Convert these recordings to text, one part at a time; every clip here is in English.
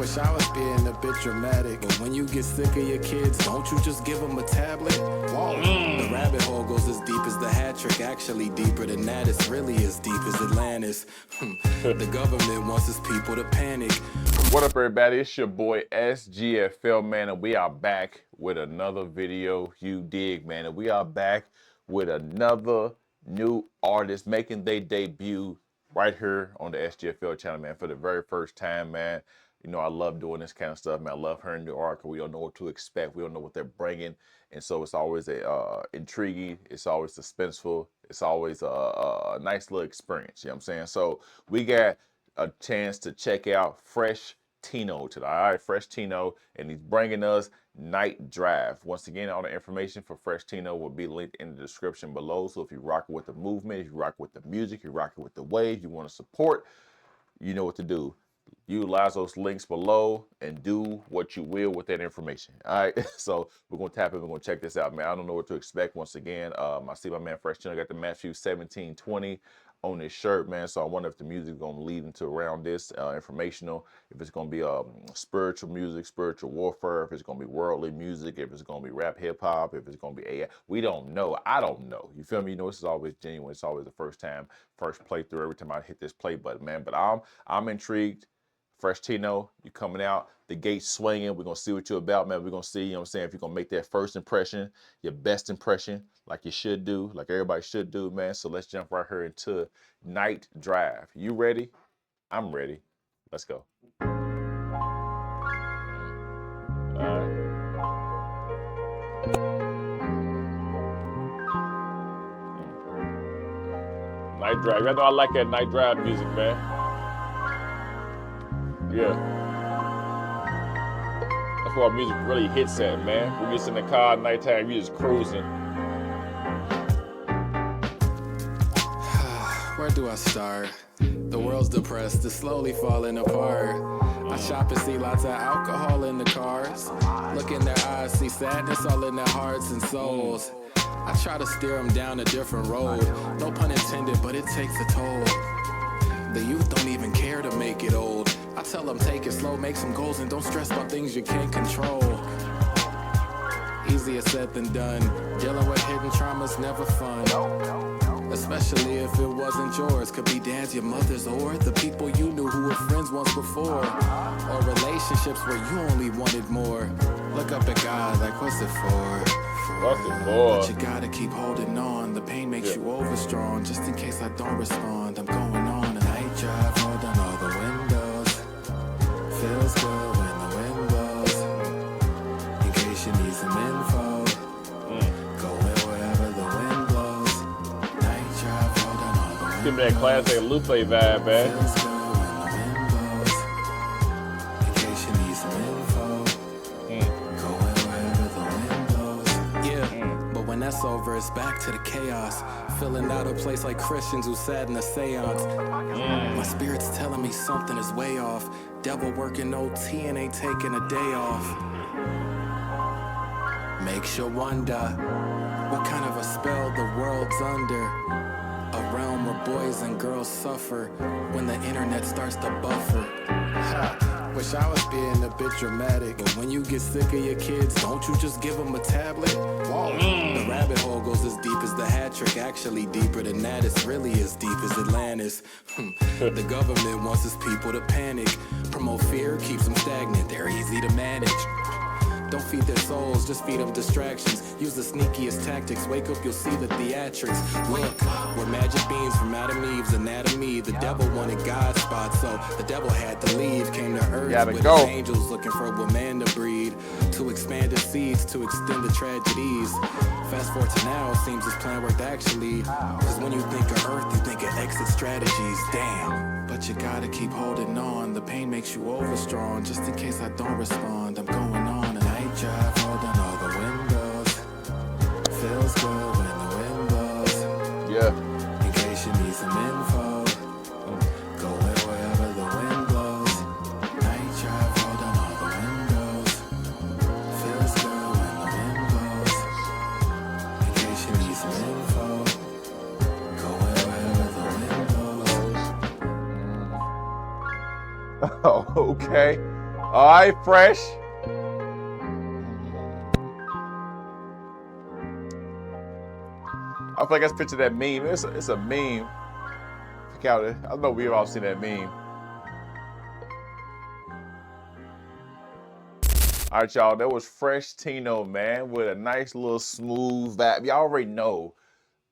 Wish I was being a bit dramatic, but when you get sick of your kids, don't you just give them a tablet? Whoa. The rabbit hole goes as deep as the hat trick, actually deeper than that. It's really as deep as Atlantis. The government wants its people to panic. What up, everybody? It's your boy SGFL, man, and we are back with another video. You dig, man, and we are back with another new artist making their debut right here on the SGFL channel, man, for the very first time, man. You know, I love doing this kind of stuff, man. I love hearing new art because we don't know what to expect. We don't know what they're bringing. And so it's always intriguing. It's always suspenseful. It's always a nice little experience. You know what I'm saying? So we got a chance to check out Freshteno today. All right, Freshteno, and he's bringing us Night Drive. Once again, all the information for Freshteno will be linked in the description below. So if you're rocking with the movement, if you're rocking with the music, you're rocking with the wave, you want to support, you know what to do. Utilize those links below and do what you will with that information. All right, so we're gonna tap in. We're gonna check this out, man. I don't know what to expect. Once again, I see my man Freshteno got the Matthew 17:20 on his shirt, man. So I wonder if the music is gonna lead into around this informational. If it's gonna be spiritual music, spiritual warfare. If it's gonna be worldly music. If it's gonna be rap, hip hop. If it's gonna be AI. We don't know. I don't know. You feel me? You know, this is always genuine. It's always the first playthrough. Every time I hit this play button, man. But I'm intrigued. Freshteno, you coming out, the gate swinging. We're going to see what you're about, man. We're going to see, you know what I'm saying, if you're going to make that first impression, your best impression, like you should do, like everybody should do, man. So let's jump right here into Night Drive. You ready? I'm ready. Let's go. Night Drive. You know I like that Night Drive music, man. Yeah. That's why music really hits at, man. When you're just in the car at nighttime, you're just cruising. Where do I start? The world's depressed, it's slowly falling apart. I shop and see lots of alcohol in the cars. Look in their eyes, see sadness all in their hearts and souls. I try to steer them down a different road. No pun intended, but it takes a toll. The youth don't even care to make it old. I tell them take it slow, make some goals, and don't stress about things you can't control. Easier said than done. Dealing with hidden trauma's never fun. Especially if it wasn't yours. Could be dad's, your mother's, or the people you knew who were friends once before. Or relationships where you only wanted more. Look up at God like, what's it for? What's it for? But you gotta keep holding on. The pain makes you overstrong. Just in case I don't respond, I'm going on a night drive, hold on all the windows. Feels good when the wind blows. In case you need some info, going wherever the wind blows. Night drive, hold on all the windows. Give me that classic Lupe vibe, man. Feels good when the wind blows. In case you need some info, going wherever the wind blows. Yeah, but when that's over, it's back to the chaos. Filling out a place like Christians who sat in a seance. My spirit's telling me something is way off. Devil working OT and ain't taking a day off. Makes you wonder what kind of a spell the world's under. A realm where boys and girls suffer when the internet starts to buffer. Wish I was being a bit dramatic, but when you get sick of your kids, don't you just give them a tablet? Whoa. The rabbit hole goes as deep as the hat trick, actually deeper than that. It's really as deep as Atlantis. The government wants its people to panic. Promote fear, keeps them stagnant, they're easy to manage. Don't feed their souls, just feed them distractions. Use the sneakiest tactics, wake up, you'll see the theatrics. Look, we're magic beings from Adam Eve's anatomy. The devil wanted God's spot, so the devil had to leave. Came to earth with his angels looking for a man to breed. To expand his seeds, to extend the tragedies. Fast forward to now, seems his plan worked actually. Cause when you think of earth, you think of exit strategies. Damn. But you gotta keep holding on. The pain makes you overstrong. Just in case I don't respond, I'm going on a night drive, holding all the windows. Feels good when the wind blows. Yeah. In case you need some info, going wherever the wind blows. Night drive, holding all the windows. Feels good when the wind blows. In case you need some info, going wherever the wind blows. Oh, okay. All right, Fresh. I feel like that's picture that meme. It's a meme. I know we've all seen that meme. All right, y'all. That was Freshteno, man, with a nice little smooth vibe. Y'all already know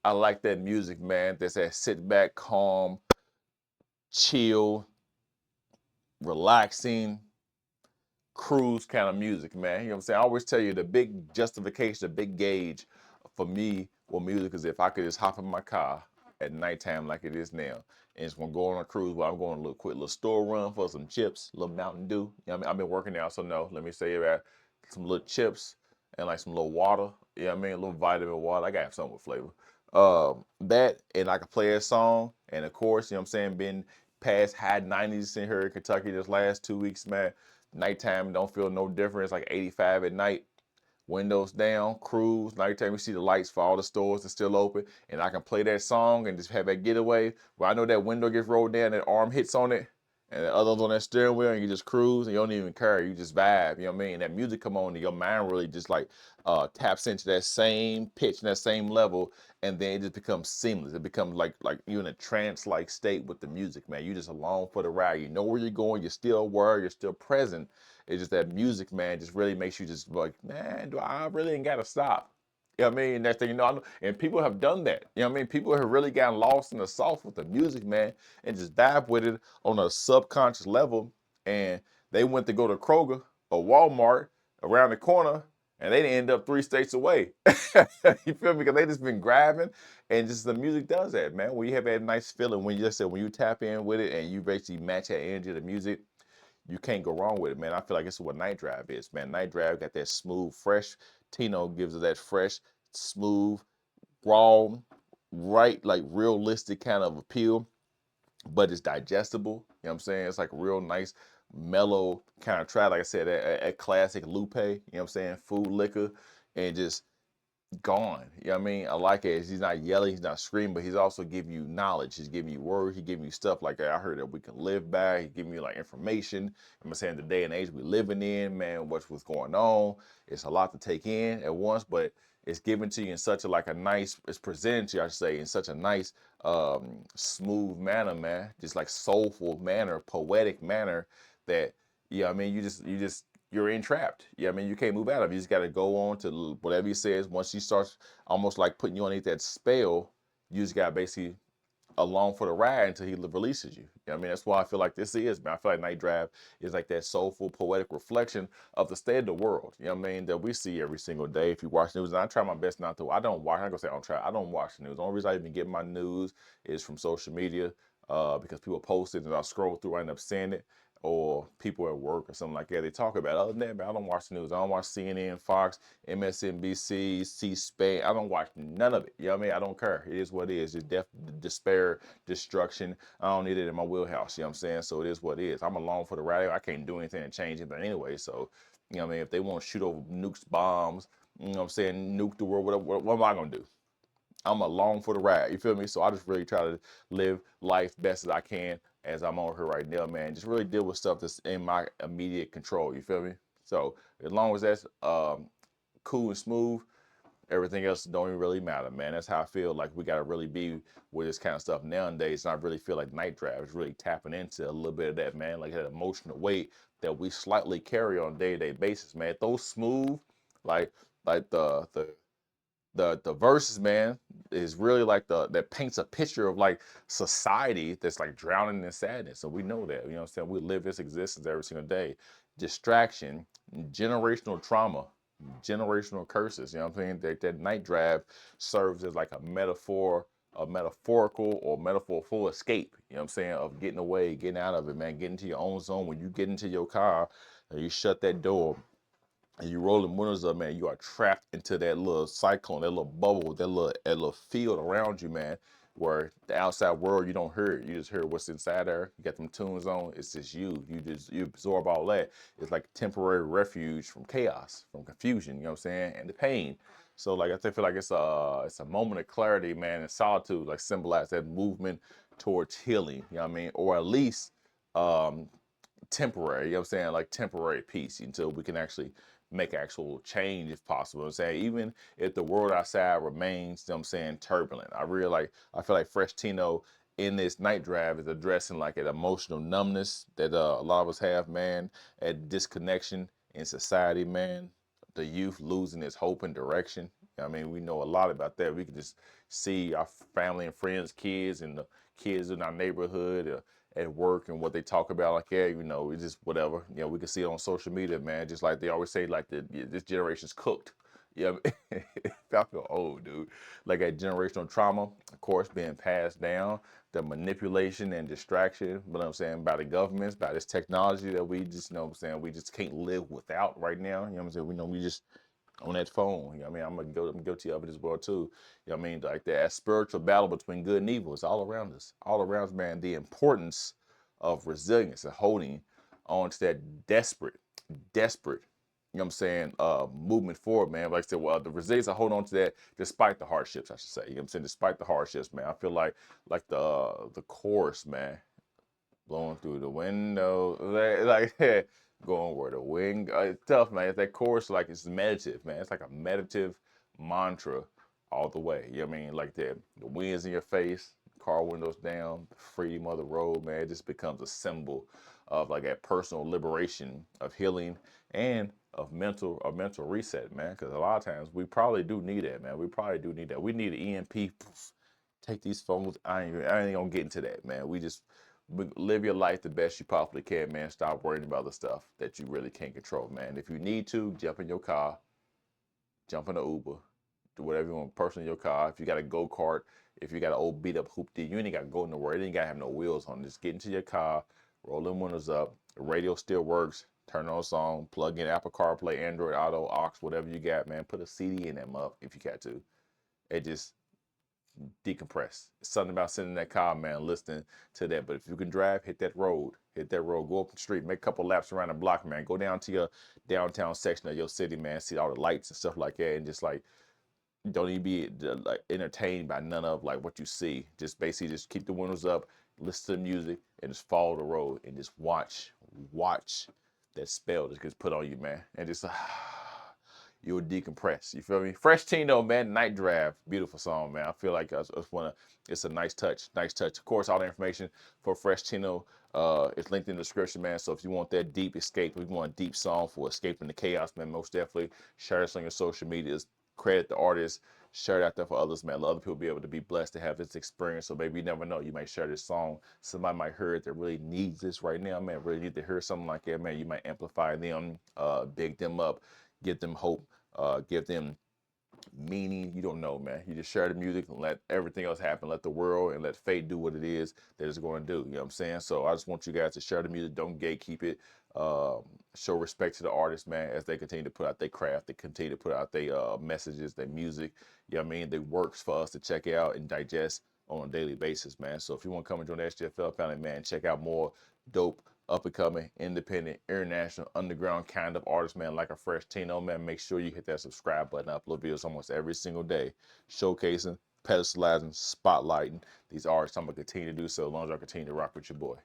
I like that music, man. That's that sit back, calm, chill, relaxing, cruise kind of music, man. You know what I'm saying? I always tell you the big justification, the big gauge for me with music is if I could just hop in my car at nighttime like it is now and just gonna go on a cruise while I'm going a little quick little store run for some chips, a little Mountain Dew. You know what I mean? I've been working out, so no, let me say that some little chips and like some little water. You know what I mean? A little vitamin water. I got something with flavor. That and I could play a song, and of course, you know what I'm saying, been past high 90s in here in Kentucky this last 2 weeks, man. Nighttime don't feel no different. It's like 85 at night. Windows down, cruise. Nighttime you see the lights for all the stores are still open, and I can play that song and just have that getaway where I know that window gets rolled down, that arm hits on it, and the other's on that steering wheel, and you just cruise and you don't even care. You just vibe. You know what I mean? And that music come on, and your mind really just like taps into that same pitch and that same level, and then it just becomes seamless. It becomes like you're in a trance-like state with the music, man. You just along for the ride. You know where you're going. You're still aware. You're still present. It's just that music, man, just really makes you just like, man, do I really ain't gotta stop? You know what I mean? Next thing you know, and people have done that. You know what I mean? People have really gotten lost in the sauce with the music, man, and just dive with it on a subconscious level. And they went to go to Kroger or Walmart around the corner, and they end up 3 states away. You feel me? Because they just been grabbing, and just the music does that, man. When you have that nice feeling, when you just said when you tap in with it and you basically match that energy of the music, you can't go wrong with it, man. I feel like this is what Night Drive is, man. Night Drive got that smooth, fresh. Tino gives it that fresh, smooth, raw, right, like realistic kind of appeal, but it's digestible. You know what I'm saying? It's like a real nice, mellow kind of track. Like I said, a classic Lupe, you know what I'm saying? Food, liquor, and just gone. You know what I mean? I like it. He's not yelling, he's not screaming, but he's also giving you knowledge. He's giving you words, he's giving you stuff like that. I heard that we can live by. He's giving you like information. I'm saying the day and age we're living in, man, what's going on. It's a lot to take in at once, but it's given to you in such a like a nice, it's presented to you, I should say, in such a nice, smooth manner, man. Just like soulful manner, poetic manner that, yeah, I mean, you're entrapped. Yeah, I mean, you can't move out of it. You just got to go on to whatever he says. Once he starts almost like putting you underneath that spell, you just got to basically along for the ride until he releases you. You know what I mean? That's why I feel like this is, man. I feel like Night Drive is like that soulful, poetic reflection of the state of the world. You know what I mean? That we see every single day. If you watch news, and I try my best not to. I don't watch. I'm not gonna say I don't try. I don't watch the news. The only reason I even get my news is from social media, because people post it and I scroll through. I end up seeing it, or people at work or something like that. They talk about it. Other than that, man, I don't watch the news. I don't watch CNN, Fox, MSNBC, C-SPAN. I don't watch none of it. You know what I mean? I don't care. It is what it is. It's death, despair, destruction. I don't need it in my wheelhouse. You know what I'm saying? So it is what it is. I'm along for the ride. I can't do anything to change it. But anyway, so, you know what I mean? If they want to shoot over nukes, bombs, you know what I'm saying, nuke the world, whatever, what am I going to do? I'm along for the ride. You feel me? So I just really try to live life best as I can as I'm on here right now, man. Just really deal with stuff that's in my immediate control. You feel me? So as long as that's cool and smooth, everything else don't even really matter, man. That's how I feel like we gotta really be with this kind of stuff nowadays. And I really feel like Night Drive is really tapping into a little bit of that, man. Like that emotional weight that we slightly carry on a day-to-day basis, man. Those smooth, like like the verses, man, is really like that paints a picture of like society that's like drowning in sadness. So we know that, you know what I'm saying? We live this existence every single day. Distraction, generational trauma, generational curses, you know what I'm saying? That Night Drive serves as like a metaphor, a metaphorical or metaphorful escape, you know what I'm saying, of getting away, getting out of it, man, getting into your own zone. When you get into your car and you shut that door, and you roll the windows up, man, you are trapped into that little cyclone, that little bubble, that little field around you, man, where the outside world, you don't hear it. You just hear what's inside there. You got them tunes on. It's just you. You absorb all that. It's like temporary refuge from chaos, from confusion, you know what I'm saying, and the pain. So like I feel like it's a moment of clarity, man, and solitude, like symbolize that movement towards healing, you know what I mean? Or at least temporary, you know what I'm saying? Like temporary peace until we can actually make actual change if possible. You know what I'm saying, even if the world outside remains, you know what I'm saying, turbulent. I feel like Freshteno in this night drive is addressing like an emotional numbness that a lot of us have, man, at disconnection in society, man. The youth losing its hope and direction. I mean, we know a lot about that. We can just see our family and friends, kids, and the kids in our neighborhood, at work, and what they talk about. Like, yeah, you know, it's just whatever. You know, we can see it on social media, man. Just like they always say, like this generation's cooked. Yeah, I feel old, dude. Like that generational trauma, of course, being passed down, the manipulation and distraction, but I'm saying by the governments, by this technology that we just, you know what I'm saying, we just can't live without right now. You know what I'm saying? We know we just on that phone. You know what I mean? I'm guilty of it as well too. You know what I mean? Like that spiritual battle between good and evil is all around us. All around us, man. The importance of resilience and holding on to that desperate, you know what I'm saying, movement forward, man. Like I said, well, the resilience, I hold on to that despite the hardships, I should say. You know what I'm saying? Despite the hardships, man. I feel like the chorus, man, blowing through the window, like going where the wind. It's tough, man. It's that chorus, like it's meditative, man. It's like a meditative mantra all the way. You know what I mean? Like the wind's in your face, car windows down, the freedom of the road, man. It just becomes a symbol of like that personal liberation, of healing, and of mental reset, man. Because a lot of times we probably do need that, man. We probably do need that. We need an EMP. Take these phones. I ain't gonna get into that, man. We just live your life the best you possibly can, man. Stop worrying about the stuff that you really can't control, man. If you need to, jump in your car, jump in an Uber, do whatever you want, person in your car. If you got a go-kart, if you got an old beat up hoopty, you ain't got to go nowhere. You ain't got to have no wheels on. Just get into your car, roll them windows up. The radio still works. Turn on a song, plug in Apple CarPlay, Android Auto, aux, whatever you got, man. Put a CD in that muff if you got to. It just decompress. It's something about sitting in that car, man, listening to that. But if you can drive, hit that road. Go up the street, make a couple laps around the block, man. Go down to your downtown section of your city, man. See all the lights and stuff like that, and just like don't even be like entertained by none of like what you see. Just basically just keep the windows up, listen to the music, and just follow the road and just watch that spell that gets put on you, man, and just you'll decompress. You feel me? Freshteno, man, Night Drive, beautiful song, man. I feel like it's a nice touch, nice touch. Of course, all the information for Freshteno is linked in the description, man. So if you want that deep escape, if you want a deep song for escaping the chaos, man, most definitely share this on your social medias. Credit the artist, share it out there for others, man. Let other people be able to be blessed to have this experience. So maybe you never know, you might share this song. Somebody might hear it that really needs this right now, man. Really need to hear something like that, man. You might amplify them, big them up, give them hope, give them meaning. You don't know, man. You just share the music and let everything else happen. Let the world and let fate do what it is that it's going to do. You know what I'm saying? So I just want you guys to share the music. Don't gatekeep it. Show respect to the artists, man, as they continue to put out their craft. They continue to put out their messages, their music. You know what I mean? They works for us to check out and digest on a daily basis, man. So if you want to come and join the SGFL family, man, check out more dope, up and coming, independent, international, underground kind of artists, man, like a Freshteno, man. Make sure you hit that subscribe button. I upload videos almost every single day, showcasing, pedestalizing, spotlighting these artists. I'm gonna continue to do so as long as I continue to rock with your boy.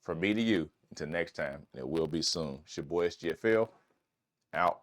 From me to you, until next time, and it will be soon. It's your boy SGFL, out.